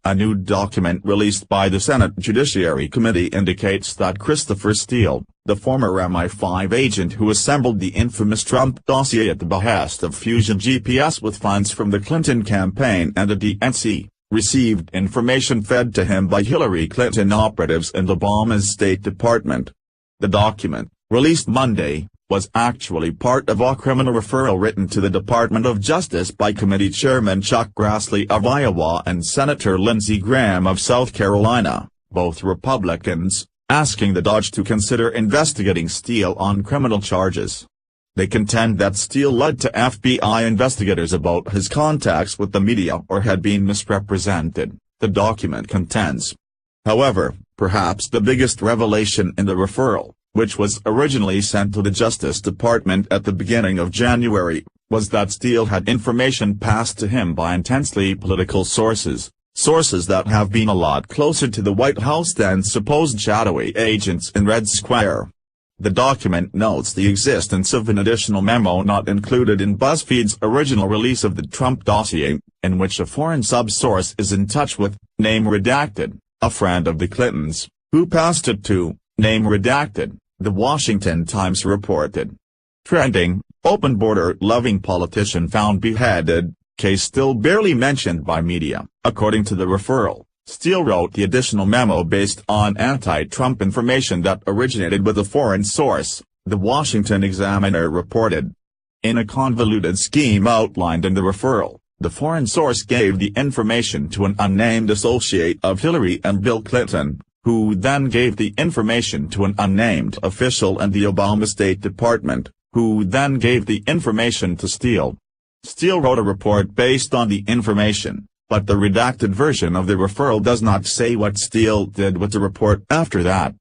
A new document released by the Senate Judiciary Committee indicates that Christopher Steele, the former MI5 agent who assembled the infamous Trump dossier at the behest of Fusion GPS with funds from the Clinton campaign and the DNC, received information fed to him by Hillary Clinton operatives and Obama's State Department. The document, released Monday, was actually part of a criminal referral written to the Department of Justice by Committee Chairman Chuck Grassley of Iowa and Senator Lindsey Graham of South Carolina, both Republicans, asking the DOJ to consider investigating Steele on criminal charges. They contend that Steele lied to FBI investigators about his contacts with the media or had been misrepresented, the document contends. However, perhaps the biggest revelation in the referral, which was originally sent to the Justice Department at the beginning of January, was that Steele had information passed to him by intensely political sources that have been a lot closer to the White House than supposed shadowy agents in Red Square. The document notes the existence of an additional memo not included in BuzzFeed's original release of the Trump dossier, in which a foreign sub-source is in touch with, name redacted, a friend of the Clintons, who passed it to, name redacted, The Washington Times reported. Trending, open border-loving politician found beheaded, case still barely mentioned by media. According to the referral, Steele wrote the additional memo based on anti-Trump information that originated with a foreign source, The Washington Examiner reported. In a convoluted scheme outlined in the referral, the foreign source gave the information to an unnamed associate of Hillary and Bill Clinton, who then gave the information to an unnamed official in the Obama State Department, who then gave the information to Steele. Steele wrote a report based on the information, but the redacted version of the referral does not say what Steele did with the report after that.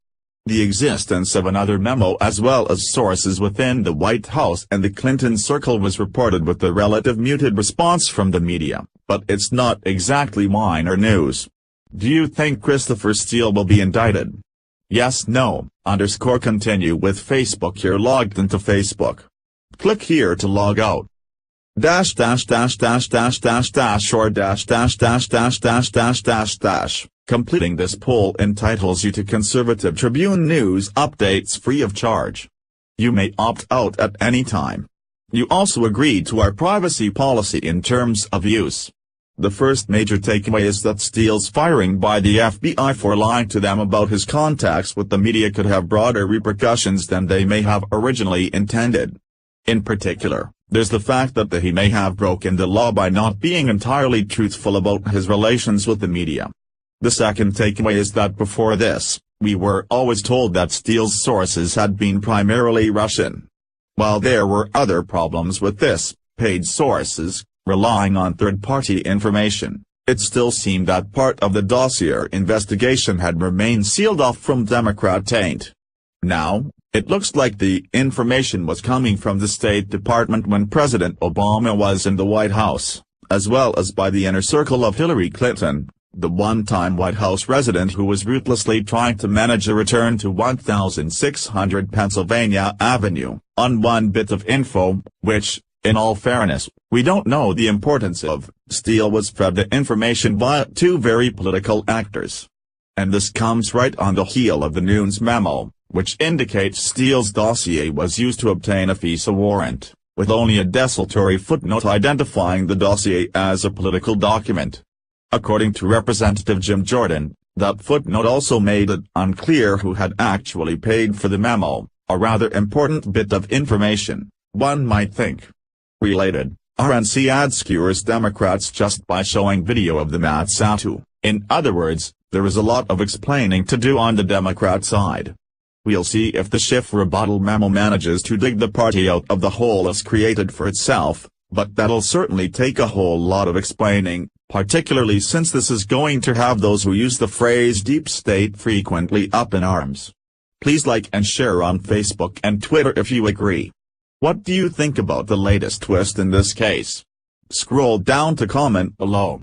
The existence of another memo as well as sources within the White House and the Clinton circle was reported with a relative muted response from the media, but it's not exactly minor news. Do you think Christopher Steele will be indicted? Yes, no, _continue with Facebook. You're logged into Facebook. Click here to log out. -- or -- Completing this poll entitles you to Conservative Tribune News updates free of charge. You may opt out at any time. You also agree to our privacy policy in terms of use. The first major takeaway is that Steele's firing by the FBI for lying to them about his contacts with the media could have broader repercussions than they may have originally intended. In particular, there's the fact that he may have broken the law by not being entirely truthful about his relations with the media. The second takeaway is that before this, we were always told that Steele's sources had been primarily Russian. While there were other problems with this, paid sources, relying on third-party information, it still seemed that part of the dossier investigation had remained sealed off from Democrat taint. Now, it looks like the information was coming from the State Department when President Obama was in the White House, as well as by the inner circle of Hillary Clinton, the one-time White House resident who was ruthlessly trying to manage a return to 1600 Pennsylvania Avenue, on one bit of info, which, in all fairness, we don't know the importance of. Steele was fed the information via two very political actors. And this comes right on the heel of the Nunes memo, which indicates Steele's dossier was used to obtain a FISA warrant, with only a desultory footnote identifying the dossier as a political document. According to Representative Jim Jordan, that footnote also made it unclear who had actually paid for the memo, a rather important bit of information, one might think. Related, RNC ad skewers Democrats just by showing video of the Matsatu. In other words, there is a lot of explaining to do on the Democrat side. We'll see if the Schiff rebuttal memo manages to dig the party out of the hole it's created for itself, but that'll certainly take a whole lot of explaining, particularly since this is going to have those who use the phrase deep state frequently up in arms. Please like and share on Facebook and Twitter if you agree. What do you think about the latest twist in this case? Scroll down to comment below.